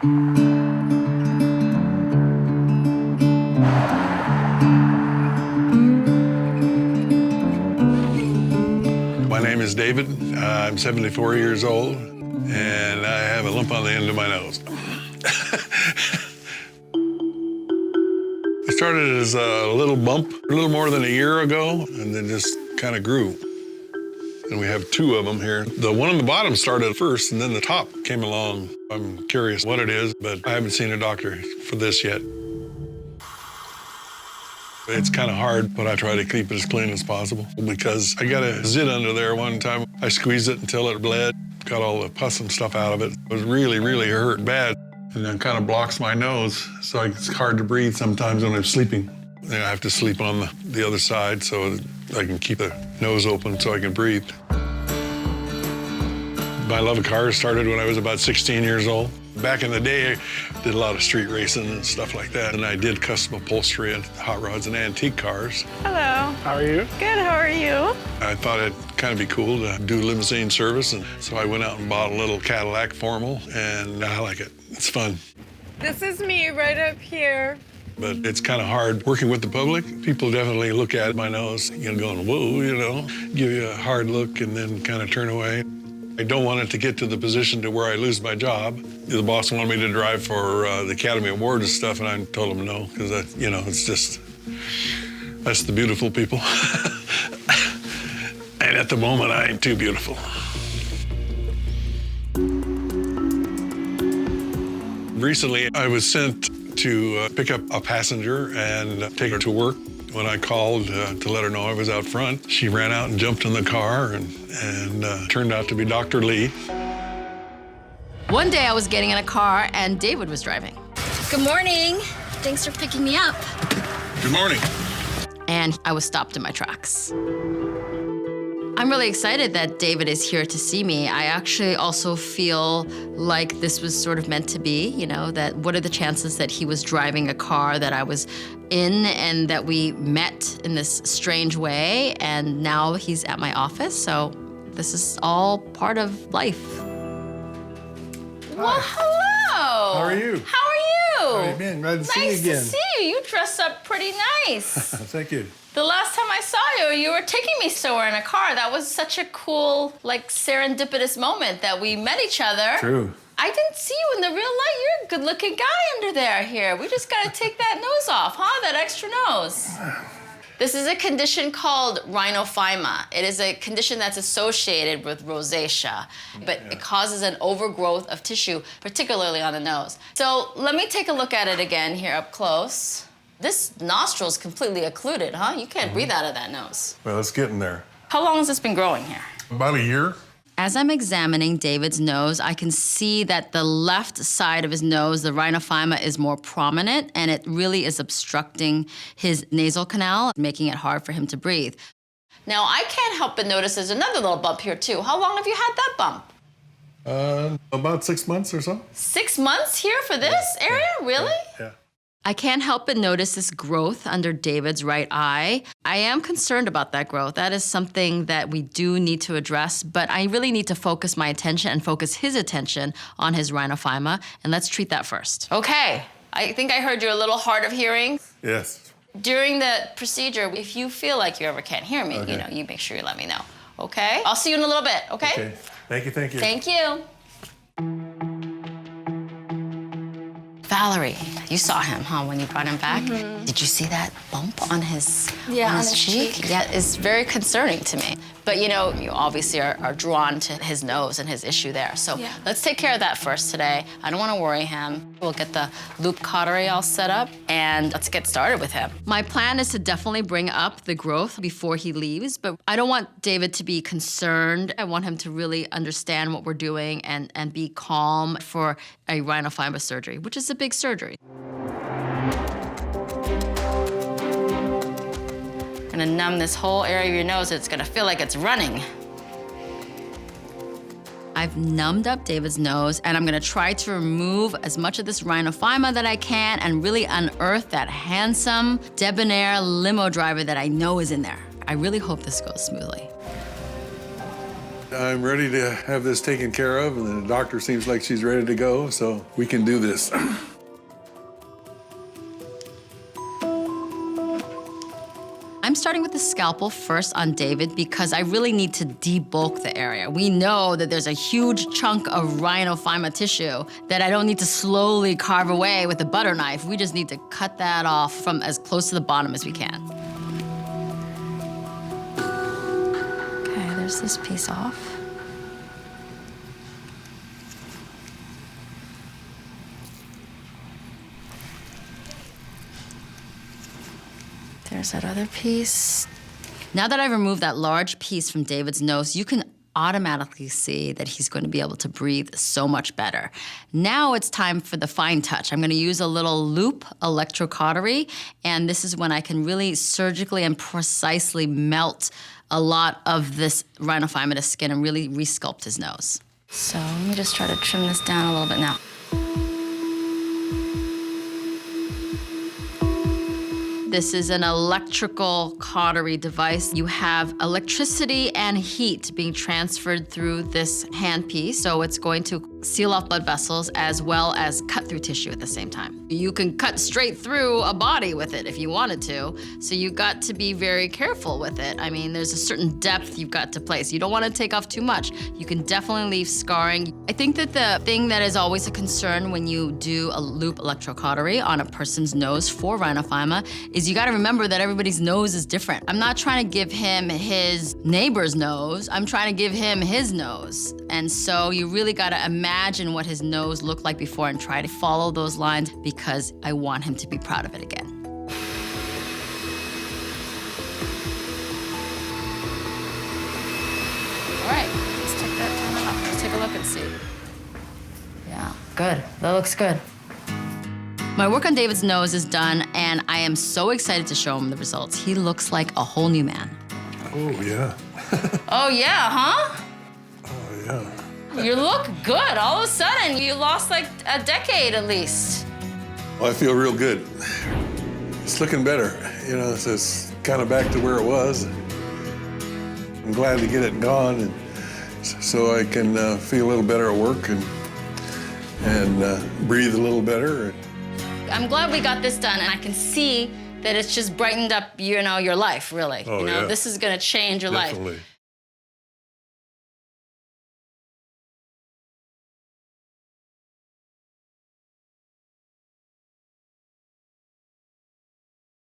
My name is David. I'm 74 years old, and I have a lump on the end of my nose. It started as a little bump a little more than a year ago, and then just kind of grew. And we have two of them here. The one on the bottom started first, and then the top came along. I'm curious what it is, but I haven't seen a doctor for this yet. It's kind of hard, but I try to keep it as clean as possible because I got a zit under there one time. I squeezed it until it bled, got all the pus and stuff out of it. It was really, really hurt bad. And then kind of blocks my nose, so it's hard to breathe sometimes when I'm sleeping. And I have to sleep on the other side so I can keep the nose open so I can breathe. My love of cars started when I was about 16 years old. Back in the day, I did a lot of street racing and stuff like that. And I did custom upholstery and hot rods and antique cars. Hello. How are you? Good, how are you? I thought it'd kind of be cool to do limousine service. And so I went out and bought a little Cadillac Formal, and I like it. It's fun. This is me right up here. But it's kind of hard working with the public. People definitely look at my nose, going, whoa, give you a hard look and then kind of turn away. I don't want it to get to the position to where I lose my job. The boss wanted me to drive for the Academy Awards and stuff, and I told him no, because, it's just, that's the beautiful people. And at the moment, I ain't too beautiful. Recently, I was sent to pick up a passenger and take her to work. When I called to let her know I was out front, she ran out and jumped in the car and turned out to be Dr. Lee. One day I was getting in a car and David was driving. Good morning. Thanks for picking me up. Good morning. And I was stopped in my tracks. I'm really excited that David is here to see me. I actually also feel like this was sort of meant to be, that what are the chances that he was driving a car that I was in and that we met in this strange way, and now he's at my office, so this is all part of life. Well, hello. How are you? How are you? How have you been? Glad to see you again. Nice to see you. You dress up pretty nice. Thank you. The last time I saw you, you were taking me somewhere in a car. That was such a cool, serendipitous moment that we met each other. True. I didn't see you in the real light. You're a good-looking guy under there here. We just gotta take that nose off, huh? That extra nose. This is a condition called Rhinophyma. It is a condition that's associated with rosacea, but it causes an overgrowth of tissue, particularly on the nose. So let me take a look at it again here up close. This nostril is completely occluded, huh? You can't breathe out of that nose. Well, it's getting there. How long has this been growing here? About a year. As I'm examining David's nose, I can see that the left side of his nose, the rhinophyma, is more prominent, and it really is obstructing his nasal canal, making it hard for him to breathe. Now, I can't help but notice there's another little bump here, too. How long have you had that bump? About 6 months or so. 6 months here for this area? Really? Yeah. I can't help but notice this growth under David's right eye. I am concerned about that growth. That is something that we do need to address, but I really need to focus my attention and focus his attention on his rhinophyma, and let's treat that first. Okay. I think I heard you're a little hard of hearing. Yes. During the procedure, if you feel like you ever can't hear me, you make sure you let me know, okay? I'll see you in a little bit, okay? Okay. Thank you, thank you. Thank you. Valerie, you saw him, huh, when you brought him back? Mm-hmm. Did you see that bump on his, on his cheek? Yeah, it's very concerning to me. But you obviously are drawn to his nose and his issue there. So let's take care of that first today. I don't want to worry him. We'll get the loop cautery all set up and let's get started with him. My plan is to definitely bring up the growth before he leaves, but I don't want David to be concerned. I want him to really understand what we're doing and be calm for a rhinophyma surgery, which is a big surgery. Gonna numb this whole area of your nose. It's gonna feel like it's running. I've numbed up David's nose, and I'm gonna try to remove as much of this rhinophyma that I can and really unearth that handsome, debonair limo driver that I know is in there. I really hope this goes smoothly. I'm ready to have this taken care of, and the doctor seems like she's ready to go, so we can do this. I'm starting with the scalpel first on David because I really need to debulk the area. We know that there's a huge chunk of Rhinophyma tissue that I don't need to slowly carve away with a butter knife. We just need to cut that off from as close to the bottom as we can. Okay, there's this piece off. There's that other piece. Now that I've removed that large piece from David's nose, you can automatically see that he's going to be able to breathe so much better. Now it's time for the fine touch. I'm going to use a little loop electrocautery, and this is when I can really surgically and precisely melt a lot of this Rhinophyma skin and really resculpt his nose. So let me just try to trim this down a little bit now. This is an electrical cautery device. You have electricity and heat being transferred through this handpiece, so it's going to seal off blood vessels as well as cut through tissue at the same time. You can cut straight through a body with it if you wanted to, so you've got to be very careful with it. I mean, there's a certain depth you've got to place. You don't want to take off too much. You can definitely leave scarring. I think that the thing that is always a concern when you do a loop electrocautery on a person's nose for Rhinophyma is you got to remember that everybody's nose is different. I'm not trying to give him his neighbor's nose. I'm trying to give him his nose. And so you really got to imagine what his nose looked like before and try to follow those lines because I want him to be proud of it again. All right, let's take that time off. Let's take a look and see. Yeah, good. That looks good. My work on David's nose is done, and I am so excited to show him the results. He looks like a whole new man. Oh, yeah. Oh, yeah, huh? Oh, yeah. You look good. All of a sudden, you lost like a decade at least. Well, I feel real good. It's looking better. You know, it's kind of back to where it was. I'm glad to get it gone, and so I can feel a little better at work and breathe a little better. I'm glad we got this done, and I can see that it's just brightened up, you know, your life, really. Oh, you know, yeah. this is gonna change your life. Definitely.